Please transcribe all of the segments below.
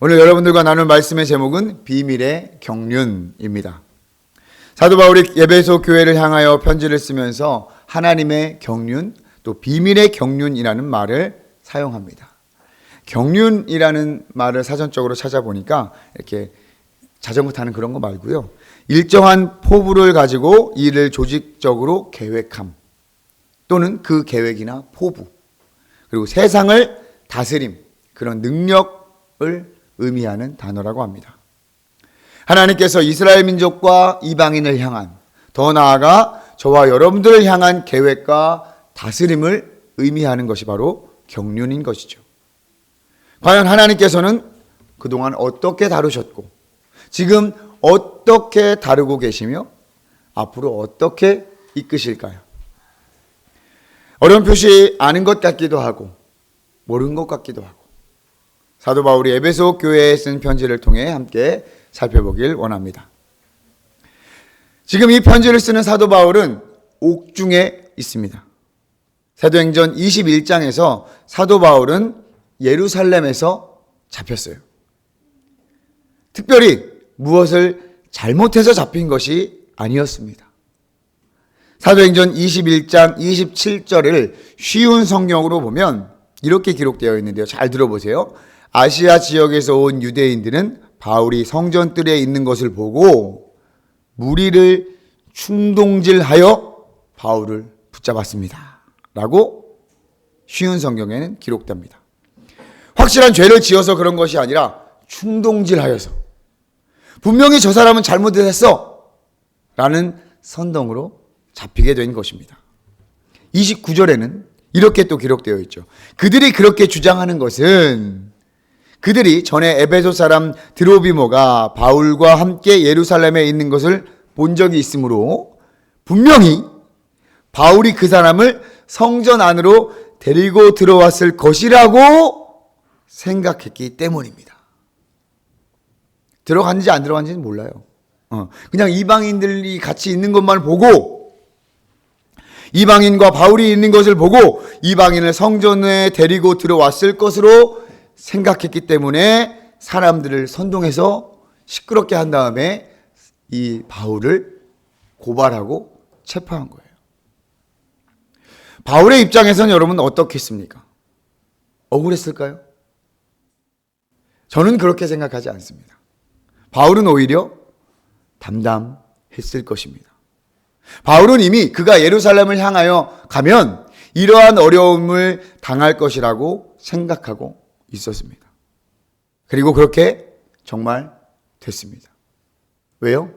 오늘 여러분들과 나눌 말씀의 제목은 비밀의 경륜입니다. 사도 바울이 에베소 교회를 향하여 편지를 쓰면서 하나님의 경륜, 또 비밀의 경륜이라는 말을 사용합니다. 경륜이라는 말을 사전적으로 찾아보니까 이렇게 자전거 타는 그런 거 말고요. 일정한 포부를 가지고 이를 조직적으로 계획함, 또는 그 계획이나 포부, 그리고 세상을 다스림, 그런 능력을 의미하는 단어라고 합니다. 하나님께서 이스라엘 민족과 이방인을 향한, 더 나아가 저와 여러분들을 향한 계획과 다스림을 의미하는 것이 바로 경륜인 것이죠. 과연 하나님께서는 그동안 어떻게 다루셨고, 지금 어떻게 다루고 계시며, 앞으로 어떻게 이끄실까요? 어렴풋이 아는 것 같기도 하고 모르는 것 같기도 하고, 사도 바울이 에베소 교회에 쓴 편지를 통해 함께 살펴보길 원합니다. 지금 이 편지를 쓰는 사도 바울은 옥중에 있습니다. 사도행전 21장에서 사도 바울은 예루살렘에서 잡혔어요. 특별히 무엇을 잘못해서 잡힌 것이 아니었습니다. 사도행전 21장 27절을 쉬운 성경으로 보면 이렇게 기록되어 있는데요. 잘 들어보세요. 아시아 지역에서 온 유대인들은 바울이 성전뜰에 있는 것을 보고 무리를 충동질하여 바울을 붙잡았습니다. 라고 쉬운 성경에는 기록됩니다. 확실한 죄를 지어서 그런 것이 아니라 충동질하여서, 분명히 저 사람은 잘못했어 라는 선동으로 잡히게 된 것입니다. 29절에는 이렇게 또 기록되어 있죠. 그들이 그렇게 주장하는 것은 그들이 전에 에베소 사람 드로비모가 바울과 함께 예루살렘에 있는 것을 본 적이 있으므로 분명히 바울이 그 사람을 성전 안으로 데리고 들어왔을 것이라고 생각했기 때문입니다. 들어갔는지 안 들어갔는지는 몰라요. 그냥 이방인들이 같이 있는 것만 보고, 이방인과 바울이 있는 것을 보고 이방인을 성전에 데리고 들어왔을 것으로 생각했기 때문에 사람들을 선동해서 시끄럽게 한 다음에 이 바울을 고발하고 체포한 거예요. 바울의 입장에서는 여러분 어떻겠습니까? 억울했을까요? 저는 그렇게 생각하지 않습니다. 바울은 오히려 담담했을 것입니다. 바울은 이미 그가 예루살렘을 향하여 가면 이러한 어려움을 당할 것이라고 생각하고 있었습니다. 그리고 그렇게 정말 됐습니다. 왜요?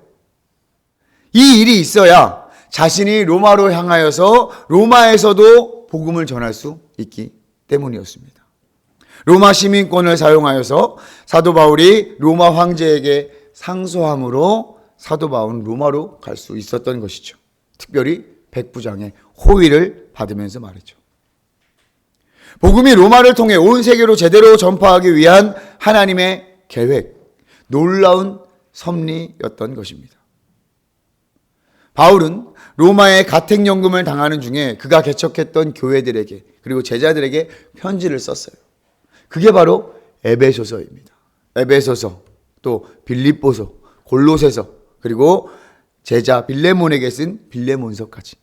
이 일이 있어야 자신이 로마로 향하여서 로마에서도 복음을 전할 수 있기 때문이었습니다. 로마 시민권을 사용하여서 사도 바울이 로마 황제에게 상소함으로 사도 바울은 로마로 갈 수 있었던 것이죠. 특별히 백부장의 호의를 받으면서 말이죠. 복음이 로마를 통해 온 세계로 제대로 전파하기 위한 하나님의 계획, 놀라운 섭리였던 것입니다. 바울은 로마의 가택연금을 당하는 중에 그가 개척했던 교회들에게, 그리고 제자들에게 편지를 썼어요. 그게 바로 에베소서입니다. 에베소서, 또 빌립보서, 골로새서, 그리고 제자 빌레몬에게 쓴 빌레몬서까지.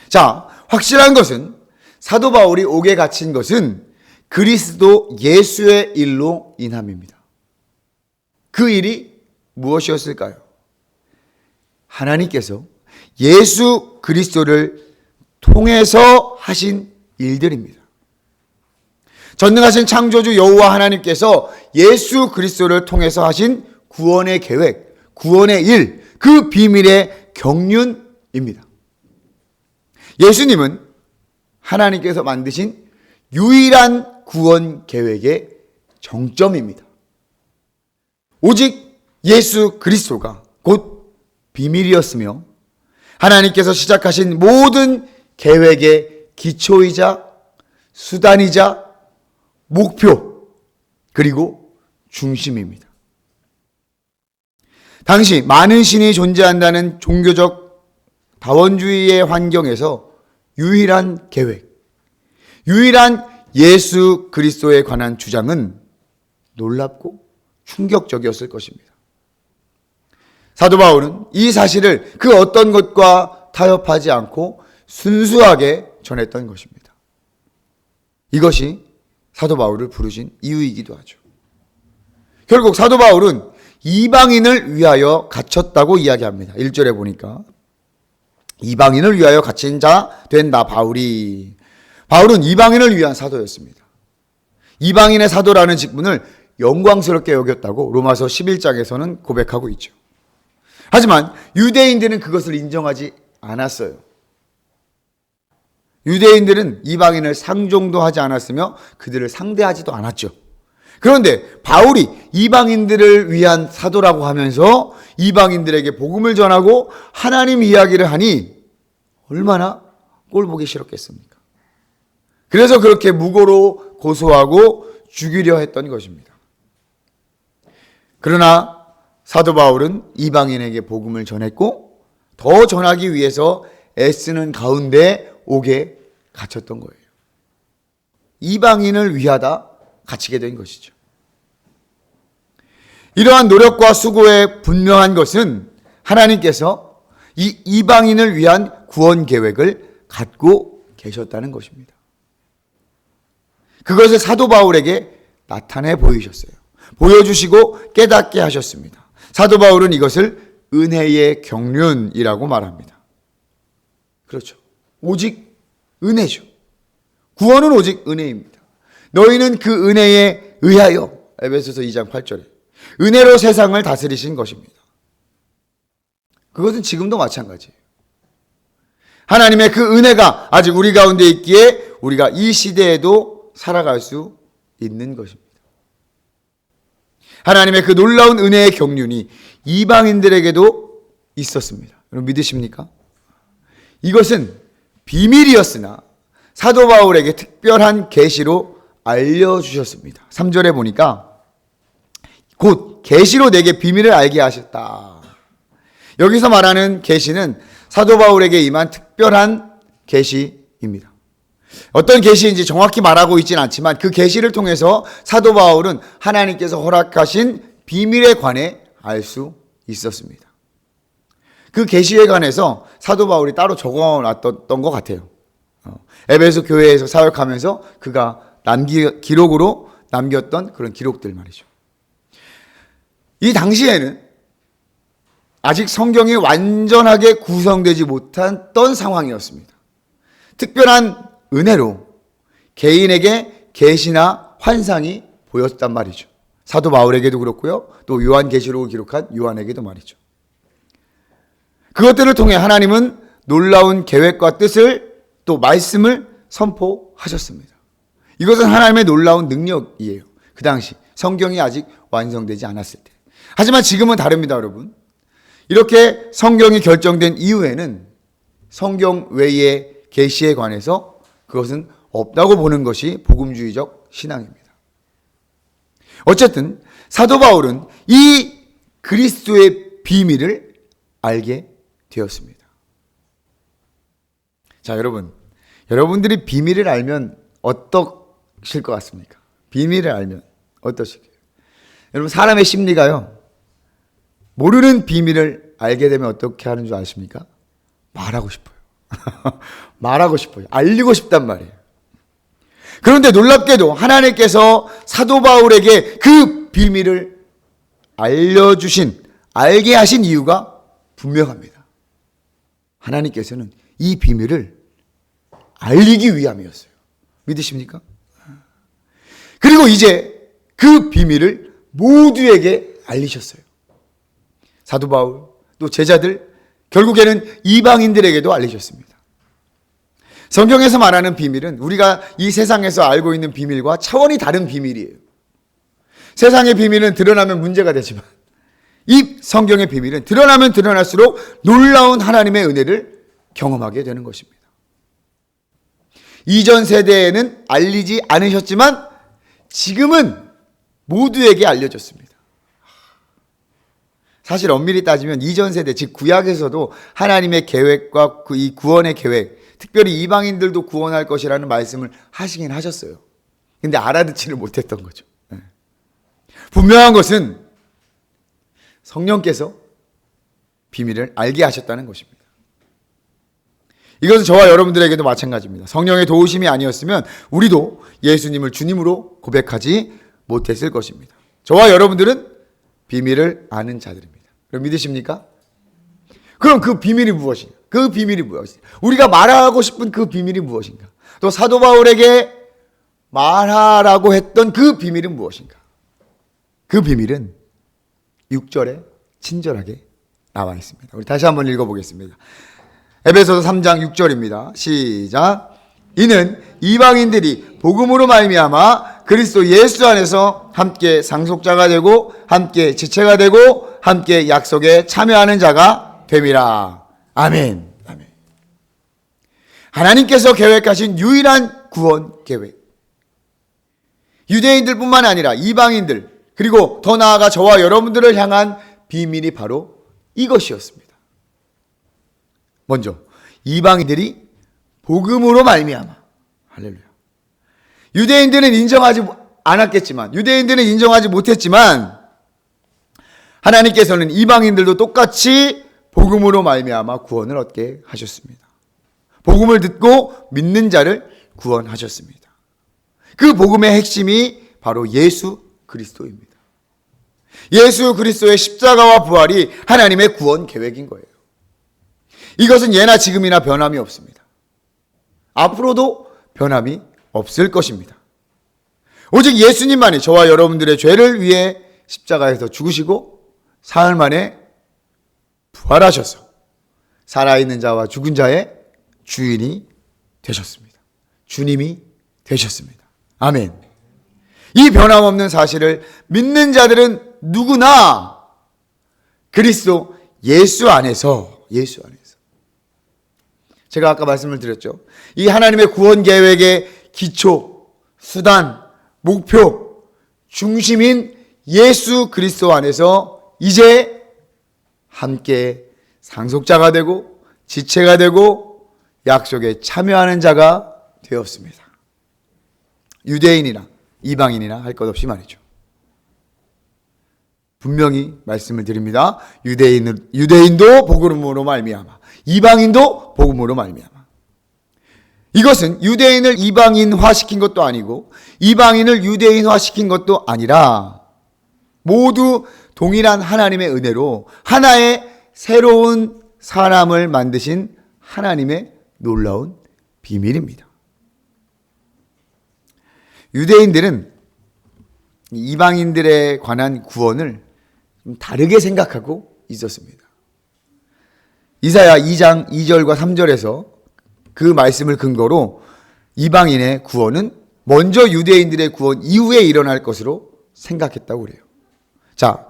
자, 확실한 것은 사도 바울이 옥에 갇힌 것은 그리스도 예수의 일로 인함입니다. 그 일이 무엇이었을까요? 하나님께서 예수 그리스도를 통해서 하신 일들입니다. 전능하신 창조주 여호와 하나님께서 예수 그리스도를 통해서 하신 구원의 계획, 구원의 일, 그 비밀의 경륜입니다. 예수님은 하나님께서 만드신 유일한 구원 계획의 정점입니다. 오직 예수 그리스도가 곧 비밀이었으며 하나님께서 시작하신 모든 계획의 기초이자 수단이자 목표, 그리고 중심입니다. 당시 많은 신이 존재한다는 종교적 다원주의의 환경에서 유일한 계획, 유일한 예수 그리스도에 관한 주장은 놀랍고 충격적이었을 것입니다. 사도 바울은 이 사실을 그 어떤 것과 타협하지 않고 순수하게 전했던 것입니다. 이것이 사도 바울을 부르신 이유이기도 하죠. 결국 사도 바울은 이방인을 위하여 갇혔다고 이야기합니다. 1절에 보니까 이방인을 위하여 갇힌 자 된 나 바울이. 바울은 이방인을 위한 사도였습니다. 이방인의 사도라는 직분을 영광스럽게 여겼다고 로마서 11장에서는 고백하고 있죠. 하지만 유대인들은 그것을 인정하지 않았어요. 유대인들은 이방인을 상종도 하지 않았으며 그들을 상대하지도 않았죠. 그런데 바울이 이방인들을 위한 사도라고 하면서 이방인들에게 복음을 전하고 하나님 이야기를 하니 얼마나 꼴보기 싫었겠습니까? 그래서 그렇게 무고로 고소하고 죽이려 했던 것입니다. 그러나 사도 바울은 이방인에게 복음을 전했고 더 전하기 위해서 애쓰는 가운데 옥에 갇혔던 거예요. 이방인을 위하다 갇히게 된 것이죠. 이러한 노력과 수고에 분명한 것은 하나님께서 이 이방인을 위한 구원 계획을 갖고 계셨다는 것입니다. 그것을 사도 바울에게 나타내 보이셨어요. 보여주시고 깨닫게 하셨습니다. 사도 바울은 이것을 은혜의 경륜이라고 말합니다. 그렇죠. 오직 은혜죠. 구원은 오직 은혜입니다. 너희는 그 은혜에 의하여, 에베소서 2장 8절에 은혜로 세상을 다스리신 것입니다. 그것은 지금도 마찬가지예요. 하나님의 그 은혜가 아직 우리 가운데 있기에 우리가 이 시대에도 살아갈 수 있는 것입니다. 하나님의 그 놀라운 은혜의 경륜이 이방인들에게도 있었습니다. 여러분 믿으십니까? 이것은 비밀이었으나 사도 바울에게 특별한 계시로 알려주셨습니다. 3절에 보니까 곧 계시로 내게 비밀을 알게 하셨다. 여기서 말하는 계시는 사도 바울에게 임한 특별한 계시입니다. 어떤 계시인지 정확히 말하고 있지는 않지만 그 계시를 통해서 사도 바울은 하나님께서 허락하신 비밀에 관해 알 수 있었습니다. 그 계시에 관해서 사도 바울이 따로 적어놨던 것 같아요. 에베소 교회에서 사역하면서 그가 기록으로 남겼던 그런 기록들 말이죠. 이 당시에는 아직 성경이 완전하게 구성되지 못했던 상황이었습니다. 특별한 은혜로 개인에게 계시나 환상이 보였단 말이죠. 사도 바울에게도 그렇고요. 또 요한계시록을 기록한 요한에게도 말이죠. 그것들을 통해 하나님은 놀라운 계획과 뜻을 또 말씀을 선포하셨습니다. 이것은 하나님의 놀라운 능력이에요. 그 당시 성경이 아직 완성되지 않았을 때. 하지만 지금은 다릅니다, 여러분. 이렇게 성경이 결정된 이후에는 성경 외의 계시에 관해서 그것은 없다고 보는 것이 복음주의적 신앙입니다. 어쨌든 사도 바울은 이 그리스도의 비밀을 알게 되었습니다. 자, 여러분들이 비밀을 알면 어떠실 것 같습니까? 비밀을 알면 어떠실까요? 여러분, 사람의 심리가요, 모르는 비밀을 알게 되면 어떻게 하는 줄 아십니까? 말하고 싶어요. 말하고 싶어요. 알리고 싶단 말이에요. 그런데 놀랍게도 하나님께서 사도 바울에게 그 비밀을 알게 하신 이유가 분명합니다. 하나님께서는 이 비밀을 알리기 위함이었어요. 믿으십니까? 그리고 이제 그 비밀을 모두에게 알리셨어요. 사도 바울, 또 제자들, 결국에는 이방인들에게도 알리셨습니다. 성경에서 말하는 비밀은 우리가 이 세상에서 알고 있는 비밀과 차원이 다른 비밀이에요. 세상의 비밀은 드러나면 문제가 되지만 이 성경의 비밀은 드러나면 드러날수록 놀라운 하나님의 은혜를 경험하게 되는 것입니다. 이전 세대에는 알리지 않으셨지만 지금은 모두에게 알려졌습니다. 사실 엄밀히 따지면 이전 세대, 즉 구약에서도 하나님의 계획과 이 구원의 계획, 특별히 이방인들도 구원할 것이라는 말씀을 하시긴 하셨어요. 근데 알아듣지를 못했던 거죠. 분명한 것은 성령께서 비밀을 알게 하셨다는 것입니다. 이것은 저와 여러분들에게도 마찬가지입니다. 성령의 도우심이 아니었으면 우리도 예수님을 주님으로 고백하지 못했을 것입니다. 저와 여러분들은 비밀을 아는 자들입니다. 그럼 믿으십니까? 그럼 그 비밀이 무엇인가? 그 비밀이 무엇인가? 우리가 말하고 싶은 그 비밀이 무엇인가? 또 사도 바울에게 말하라고 했던 그 비밀은 무엇인가? 그 비밀은 6절에 친절하게 나와 있습니다. 우리 다시 한번 읽어보겠습니다. 에베소서 3장 6절입니다. 시작. 이는 이방인들이 복음으로 말미암아 그리스도 예수 안에서 함께 상속자가 되고 함께 지체가 되고 함께 약속에 참여하는 자가 됨이라. 아멘. 아멘. 하나님께서 계획하신 유일한 구원 계획. 유대인들뿐만 아니라 이방인들, 그리고 더 나아가 저와 여러분들을 향한 비밀이 바로 이것이었습니다. 먼저 이방인들이 복음으로 말미암아, 할렐루야. 유대인들은 인정하지 않았겠지만, 유대인들은 인정하지 못했지만 하나님께서는 이방인들도 똑같이 복음으로 말미암아 구원을 얻게 하셨습니다. 복음을 듣고 믿는 자를 구원하셨습니다. 그 복음의 핵심이 바로 예수 그리스도입니다. 예수 그리스도의 십자가와 부활이 하나님의 구원 계획인 거예요. 이것은 예나 지금이나 변함이 없습니다. 앞으로도 변함이 없을 것입니다. 오직 예수님만이 저와 여러분들의 죄를 위해 십자가에서 죽으시고 사흘 만에 부활하셔서 살아있는 자와 죽은 자의 주인이 되셨습니다. 주님이 되셨습니다. 아멘. 이 변함없는 사실을 믿는 자들은 누구나 그리스도 예수 안에서 제가 아까 말씀을 드렸죠. 이 하나님의 구원 계획의 기초, 수단, 목표, 중심인 예수 그리스도 안에서 이제 함께 상속자가 되고 지체가 되고 약속에 참여하는 자가 되었습니다. 유대인이나 이방인이나 할 것 없이 말이죠. 분명히 말씀을 드립니다. 유대인도 복음으로 말미암아, 이방인도 복음으로 말미암아. 이것은 유대인을 이방인화 시킨 것도 아니고 이방인을 유대인화 시킨 것도 아니라 모두 동일한 하나님의 은혜로 하나의 새로운 사람을 만드신 하나님의 놀라운 비밀입니다. 유대인들은 이방인들에 관한 구원을 좀 다르게 생각하고 있었습니다. 이사야 2장 2절과 3절에서 그 말씀을 근거로 이방인의 구원은 먼저 유대인들의 구원 이후에 일어날 것으로 생각했다고 그래요. 자,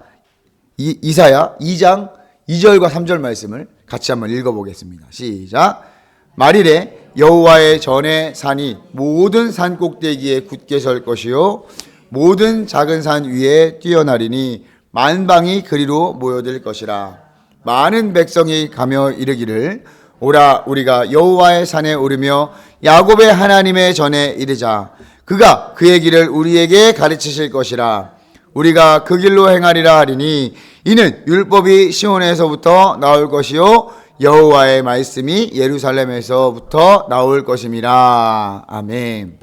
이사야 2장 2절과 3절 말씀을 같이 한번 읽어보겠습니다. 시작. 말이래 여호와의 전의 산이 모든 산 꼭대기에 굳게 설 것이요 모든 작은 산 위에 뛰어나리니 만방이 그리로 모여들 것이라. 많은 백성이 가며 이르기를 오라 우리가 여호와의 산에 오르며 야곱의 하나님의 전에 이르자. 그가 그의 길을 우리에게 가르치실 것이라. 우리가 그 길로 행하리라 하리니 이는 율법이 시온에서부터 나올 것이요 여호와의 말씀이 예루살렘에서부터 나올 것임이라. 아멘.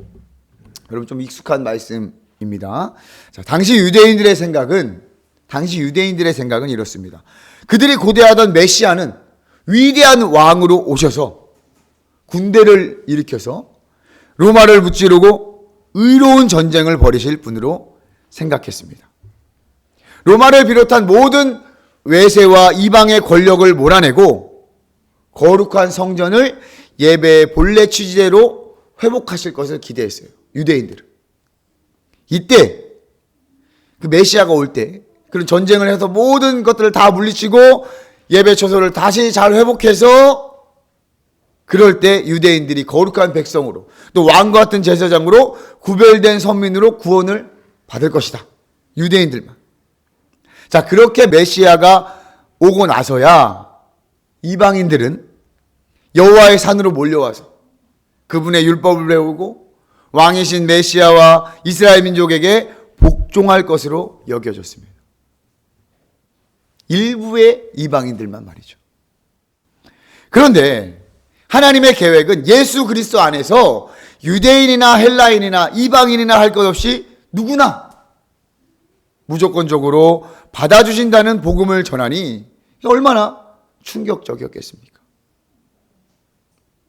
여러분 좀 익숙한 말씀입니다. 자, 당시 유대인들의 생각은 이렇습니다. 그들이 고대하던 메시아는 위대한 왕으로 오셔서 군대를 일으켜서 로마를 무찌르고 의로운 전쟁을 벌이실 분으로 생각했습니다. 로마를 비롯한 모든 외세와 이방의 권력을 몰아내고 거룩한 성전을 예배의 본래 취지대로 회복하실 것을 기대했어요. 유대인들은. 이때 그 메시아가 올 때 그런 전쟁을 해서 모든 것들을 다 물리치고 예배 처소를 다시 잘 회복해서 그럴 때 유대인들이 거룩한 백성으로 또 왕과 같은 제사장으로 구별된 선민으로 구원을 받을 것이다. 유대인들만. 자, 그렇게 메시아가 오고 나서야 이방인들은 여호와의 산으로 몰려와서 그분의 율법을 배우고 왕이신 메시아와 이스라엘 민족에게 복종할 것으로 여겨졌습니다. 일부의 이방인들만 말이죠. 그런데 하나님의 계획은 예수 그리스도 안에서 유대인이나 헬라인이나 이방인이나 할 것 없이 누구나 무조건적으로 받아주신다는 복음을 전하니 얼마나 충격적이었겠습니까?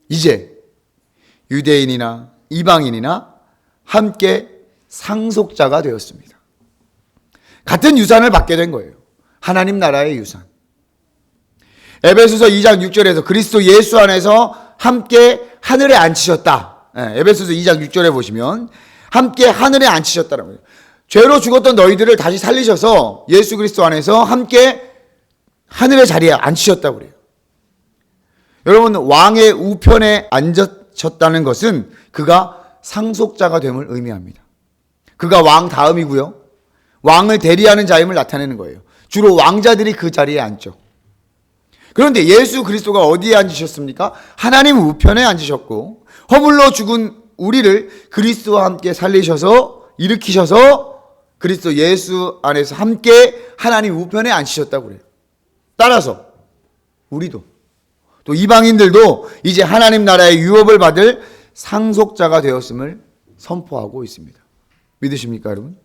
이제 유대인이나 이방인이나 함께 상속자가 되었습니다. 같은 유산을 받게 된 거예요. 하나님 나라의 유산. 에베소서 2장 6절에서 그리스도 예수 안에서 함께 하늘에 앉히셨다. 에베소서 2장 6절에 보시면 함께 하늘에 앉히셨다는 거예요. 죄로 죽었던 너희들을 다시 살리셔서 예수 그리스도 안에서 함께 하늘의 자리에 앉히셨다고 그래요. 여러분, 왕의 우편에 앉으셨다는 것은 그가 상속자가 됨을 의미합니다. 그가 왕 다음이고요. 왕을 대리하는 자임을 나타내는 거예요. 주로 왕자들이 그 자리에 앉죠. 그런데 예수 그리스도가 어디에 앉으셨습니까? 하나님 우편에 앉으셨고 허물로 죽은 우리를 그리스도와 함께 살리셔서 일으키셔서 그리스도 예수 안에서 함께 하나님 우편에 앉히셨다고 그래요. 따라서 우리도 또 이방인들도 이제 하나님 나라의 유업을 받을 상속자가 되었음을 선포하고 있습니다. 믿으십니까, 여러분?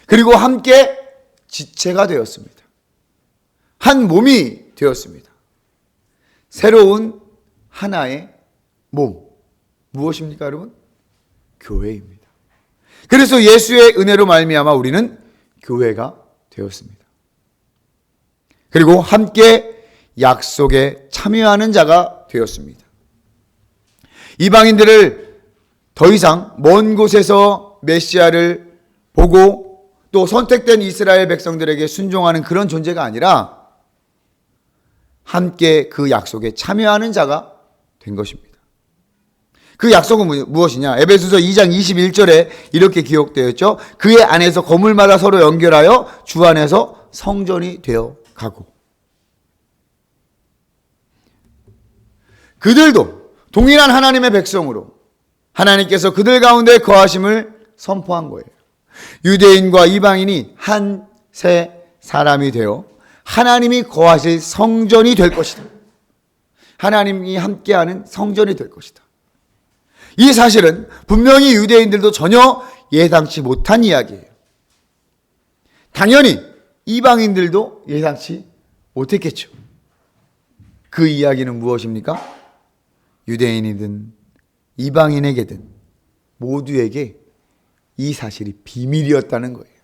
그리고 함께 지체가 되었습니다. 한 몸이 되었습니다. 새로운 하나의 몸. 무엇입니까, 여러분? 교회입니다. 그래서 예수의 은혜로 말미암아 우리는 교회가 되었습니다. 그리고 함께 약속에 참여하는 자가 되었습니다. 이방인들을 더 이상 먼 곳에서 메시아를 보고 또 선택된 이스라엘 백성들에게 순종하는 그런 존재가 아니라 함께 그 약속에 참여하는 자가 된 것입니다. 그 약속은 무엇이냐? 에베소서 2장 21절에 이렇게 기록되어 있죠. 그의 안에서 거물마다 서로 연결하여 주 안에서 성전이 되어 가고 그들도 동일한 하나님의 백성으로 하나님께서 그들 가운데 거하심을 선포한 거예요. 유대인과 이방인이 한 세 사람이 되어 하나님이 거하실 성전이 될 것이다. 하나님이 함께하는 성전이 될 것이다. 이 사실은 분명히 유대인들도 전혀 예상치 못한 이야기예요. 당연히 이방인들도 예상치 못했겠죠. 그 이야기는 무엇입니까? 유대인이든 이방인에게든 모두에게 이 사실이 비밀이었다는 거예요.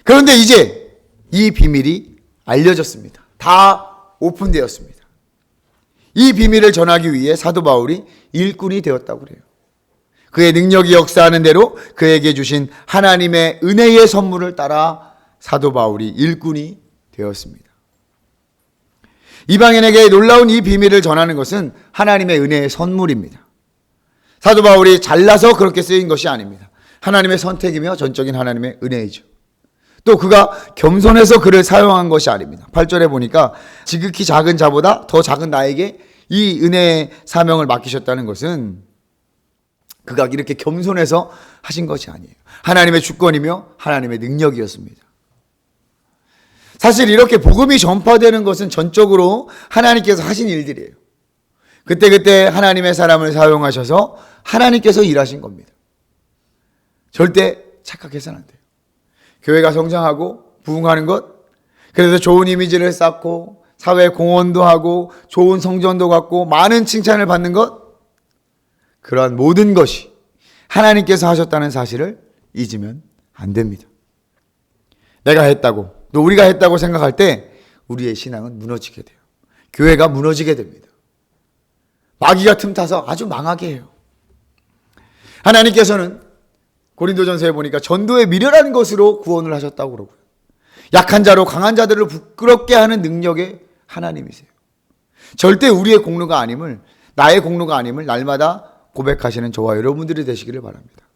그런데 이제 이 비밀이 알려졌습니다. 다 오픈되었습니다. 이 비밀을 전하기 위해 사도 바울이 일꾼이 되었다고 그래요. 그의 능력이 역사하는 대로 그에게 주신 하나님의 은혜의 선물을 따라 사도 바울이 일꾼이 되었습니다. 이방인에게 놀라운 이 비밀을 전하는 것은 하나님의 은혜의 선물입니다. 사도 바울이 잘나서 그렇게 쓰인 것이 아닙니다. 하나님의 선택이며 전적인 하나님의 은혜이죠. 또 그가 겸손해서 그를 사용한 것이 아닙니다. 8절에 보니까 지극히 작은 자보다 더 작은 나에게 이 은혜의 사명을 맡기셨다는 것은 그가 이렇게 겸손해서 하신 것이 아니에요. 하나님의 주권이며 하나님의 능력이었습니다. 사실 이렇게 복음이 전파되는 것은 전적으로 하나님께서 하신 일들이에요. 그때그때 하나님의 사람을 사용하셔서 하나님께서 일하신 겁니다. 절대 착각해서는 안 돼요. 교회가 성장하고 부흥하는 것, 그래서 좋은 이미지를 쌓고 사회 공헌도 하고 좋은 성전도 갖고 많은 칭찬을 받는 것, 그러한 모든 것이 하나님께서 하셨다는 사실을 잊으면 안 됩니다. 내가 했다고 또 우리가 했다고 생각할 때 우리의 신앙은 무너지게 돼요. 교회가 무너지게 됩니다. 마귀가 틈타서 아주 망하게 해요. 하나님께서는 고린도전서에 보니까 전도에 미련한 것으로 구원을 하셨다고 그러고요. 약한 자로 강한 자들을 부끄럽게 하는 능력의 하나님이세요. 절대 우리의 공로가 아님을, 나의 공로가 아님을 날마다 고백하시는 저와 여러분들이 되시기를 바랍니다.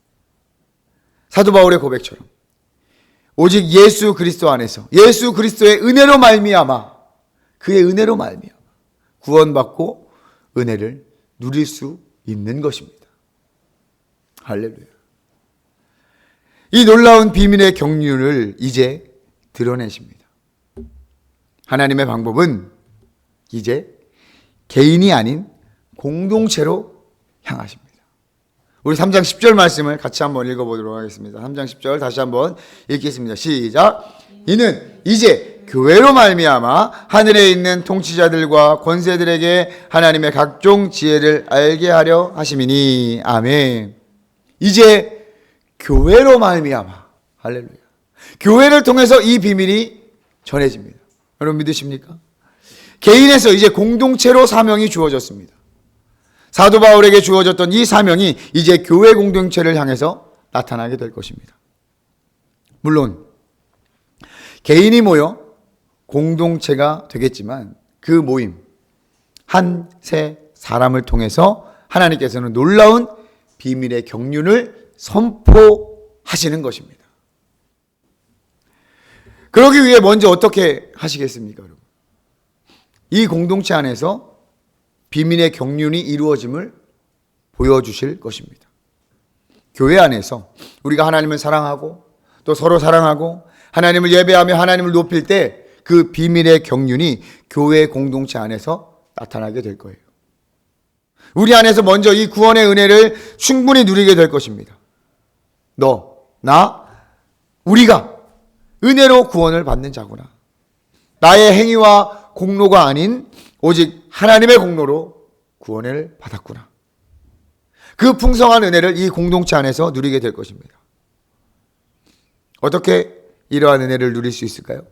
사도 바울의 고백처럼 오직 예수 그리스도 안에서 예수 그리스도의 은혜로 말미암아, 그의 은혜로 말미암아 구원받고 은혜를 누릴 수 있는 것입니다. 할렐루야. 이 놀라운 비밀의 경륜을 이제 드러내십니다. 하나님의 방법은 이제 개인이 아닌 공동체로 향하십니다. 우리 3장 10절 말씀을 같이 한번 읽어보도록 하겠습니다. 3장 10절 다시 한번 읽겠습니다. 시작. 이는 이제 교회로 말미암아 하늘에 있는 통치자들과 권세들에게 하나님의 각종 지혜를 알게 하려 하심이니. 아멘. 이제 교회로 말미암아, 할렐루야, 교회를 통해서 이 비밀이 전해집니다. 여러분 믿으십니까? 개인에서 이제 공동체로 사명이 주어졌습니다. 사도 바울에게 주어졌던 이 사명이 이제 교회 공동체를 향해서 나타나게 될 것입니다. 물론 개인이 모여 공동체가 되겠지만 그 모임, 한 세 사람을 통해서 하나님께서는 놀라운 비밀의 경륜을 선포하시는 것입니다. 그러기 위해 먼저 어떻게 하시겠습니까, 여러분? 이 공동체 안에서 비밀의 경륜이 이루어짐을 보여주실 것입니다. 교회 안에서 우리가 하나님을 사랑하고 또 서로 사랑하고 하나님을 예배하며 하나님을 높일 때 그 비밀의 경륜이 교회 공동체 안에서 나타나게 될 거예요. 우리 안에서 먼저 이 구원의 은혜를 충분히 누리게 될 것입니다. 너, 나, 우리가 은혜로 구원을 받는 자구나. 나의 행위와 공로가 아닌 오직 하나님의 공로로 구원을 받았구나. 그 풍성한 은혜를 이 공동체 안에서 누리게 될 것입니다. 어떻게 이러한 은혜를 누릴 수 있을까요?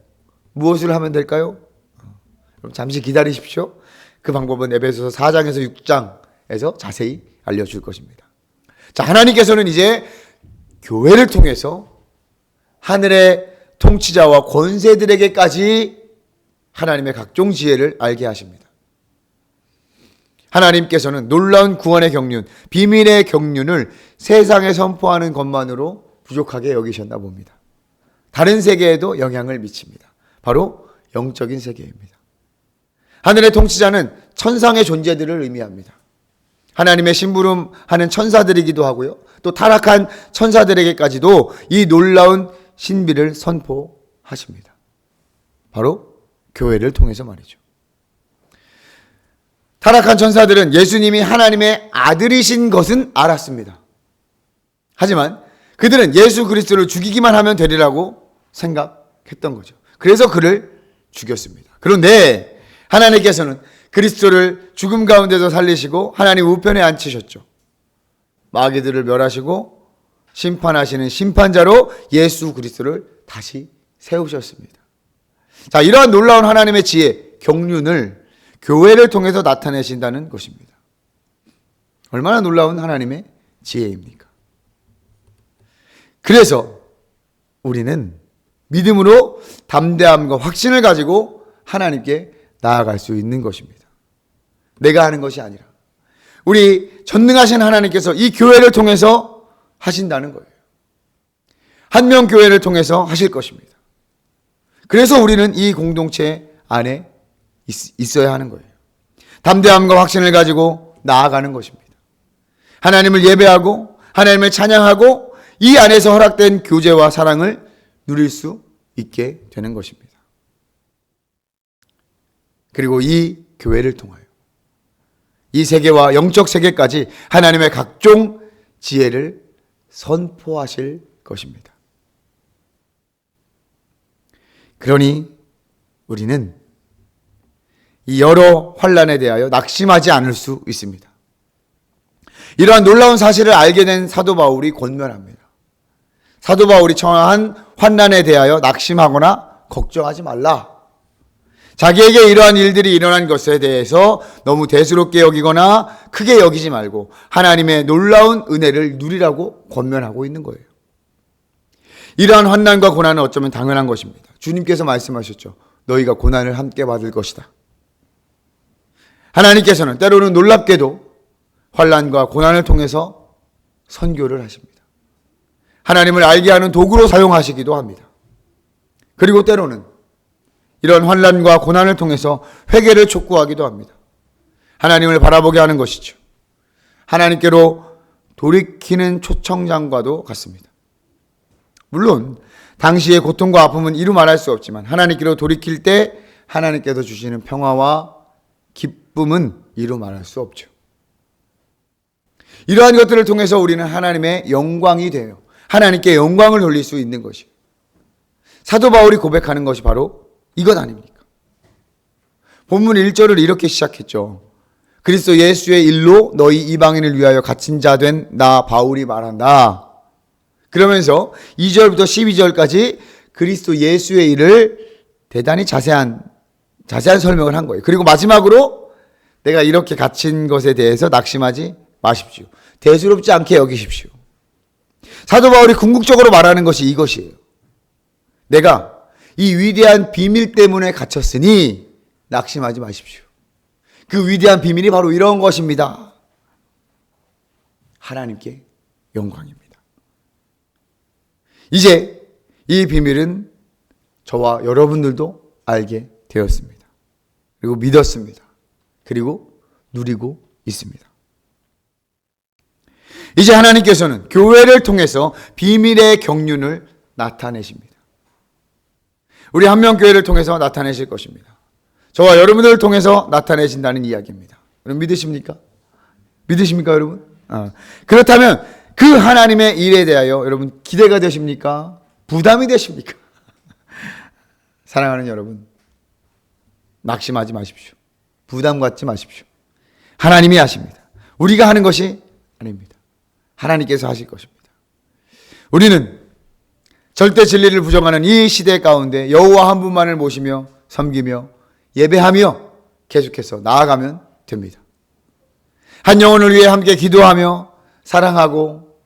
무엇을 하면 될까요? 잠시 기다리십시오. 그 방법은 에베소서 4장에서 6장에서 자세히 알려줄 것입니다. 자, 하나님께서는 이제 교회를 통해서 하늘의 통치자와 권세들에게까지 하나님의 각종 지혜를 알게 하십니다. 하나님께서는 놀라운 구원의 경륜, 비밀의 경륜을 세상에 선포하는 것만으로 부족하게 여기셨나 봅니다. 다른 세계에도 영향을 미칩니다. 바로 영적인 세계입니다. 하늘의 통치자는 천상의 존재들을 의미합니다. 하나님의 심부름하는 천사들이기도 하고요. 또 타락한 천사들에게까지도 이 놀라운 신비를 선포하십니다. 바로 교회를 통해서 말이죠. 타락한 천사들은 예수님이 하나님의 아들이신 것은 알았습니다. 하지만 그들은 예수 그리스도를 죽이기만 하면 되리라고 생각했던 거죠. 그래서 그를 죽였습니다. 그런데 하나님께서는 그리스도를 죽음 가운데서 살리시고 하나님 우편에 앉히셨죠. 마귀들을 멸하시고 심판하시는 심판자로 예수 그리스도를 다시 세우셨습니다. 자, 이러한 놀라운 하나님의 지혜, 경륜을 교회를 통해서 나타내신다는 것입니다. 얼마나 놀라운 하나님의 지혜입니까? 그래서 우리는 믿음으로 담대함과 확신을 가지고 하나님께 나아갈 수 있는 것입니다. 내가 하는 것이 아니라 우리 전능하신 하나님께서 이 교회를 통해서 하신다는 거예요. 한 명 교회를 통해서 하실 것입니다. 그래서 우리는 이 공동체 안에 있어야 하는 거예요. 담대함과 확신을 가지고 나아가는 것입니다. 하나님을 예배하고 하나님을 찬양하고 이 안에서 허락된 교제와 사랑을 누릴 수 있게 되는 것입니다. 그리고 이 교회를 통하여 이 세계와 영적 세계까지 하나님의 각종 지혜를 선포하실 것입니다. 그러니 우리는 이 여러 환난에 대하여 낙심하지 않을 수 있습니다. 이러한 놀라운 사실을 알게 된 사도 바울이 권면합니다. 사도 바울이 처한 환난에 대하여 낙심하거나 걱정하지 말라. 자기에게 이러한 일들이 일어난 것에 대해서 너무 대수롭게 여기거나 크게 여기지 말고 하나님의 놀라운 은혜를 누리라고 권면하고 있는 거예요. 이러한 환난과 고난은 어쩌면 당연한 것입니다. 주님께서 말씀하셨죠. 너희가 고난을 함께 받을 것이다. 하나님께서는 때로는 놀랍게도 환난과 고난을 통해서 선교를 하십니다. 하나님을 알게 하는 도구로 사용하시기도 합니다. 그리고 때로는 이런 환난과 고난을 통해서 회개를 촉구하기도 합니다. 하나님을 바라보게 하는 것이죠. 하나님께로 돌이키는 초청장과도 같습니다. 물론 당시의 고통과 아픔은 이루 말할 수 없지만 하나님께로 돌이킬 때 하나님께서 주시는 평화와 기쁨은 이루 말할 수 없죠. 이러한 것들을 통해서 우리는 하나님의 영광이 돼요. 하나님께 영광을 돌릴 수 있는 것이요. 사도 바울이 고백하는 것이 바로 이것 아닙니까? 본문 1절을 이렇게 시작했죠. 그리스도 예수의 일로 너희 이방인을 위하여 갇힌 자 된 나 바울이 말한다. 그러면서 2절부터 12절까지 그리스도 예수의 일을 대단히 자세한 설명을 한 거예요. 그리고 마지막으로 내가 이렇게 갇힌 것에 대해서 낙심하지 마십시오. 대수롭지 않게 여기십시오. 사도 바울이 궁극적으로 말하는 것이 이것이에요. 내가 이 위대한 비밀 때문에 갇혔으니 낙심하지 마십시오. 그 위대한 비밀이 바로 이런 것입니다. 하나님께 영광입니다. 이제 이 비밀은 저와 여러분들도 알게 되었습니다. 그리고 믿었습니다. 그리고 누리고 있습니다. 이제 하나님께서는 교회를 통해서 비밀의 경륜을 나타내십니다. 우리 한명교회를 통해서 나타내실 것입니다. 저와 여러분들을 통해서 나타내신다는 이야기입니다. 여러분 믿으십니까? 믿으십니까 여러분? 그렇다면 그 하나님의 일에 대하여 여러분 기대가 되십니까? 부담이 되십니까? 사랑하는 여러분, 낙심하지 마십시오. 부담 갖지 마십시오. 하나님이 하십니다. 우리가 하는 것이 아닙니다. 하나님께서 하실 것입니다. 우리는 절대 진리를 부정하는 이 시대 가운데 여호와 한 분만을 모시며 섬기며 예배하며 계속해서 나아가면 됩니다. 한 영혼을 위해 함께 기도하며 사랑하고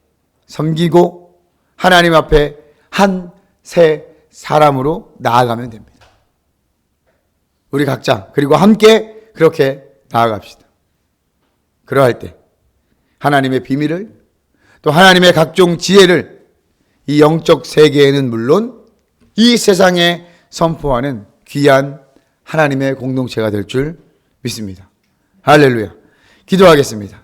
섬기고 하나님 앞에 한 새 사람으로 나아가면 됩니다. 우리 각자 그리고 함께 그렇게 나아갑시다. 그러할 때 하나님의 비밀을 또 하나님의 각종 지혜를 이 영적 세계에는 물론 이 세상에 선포하는 귀한 하나님의 공동체가 될 줄 믿습니다. 할렐루야. 기도하겠습니다.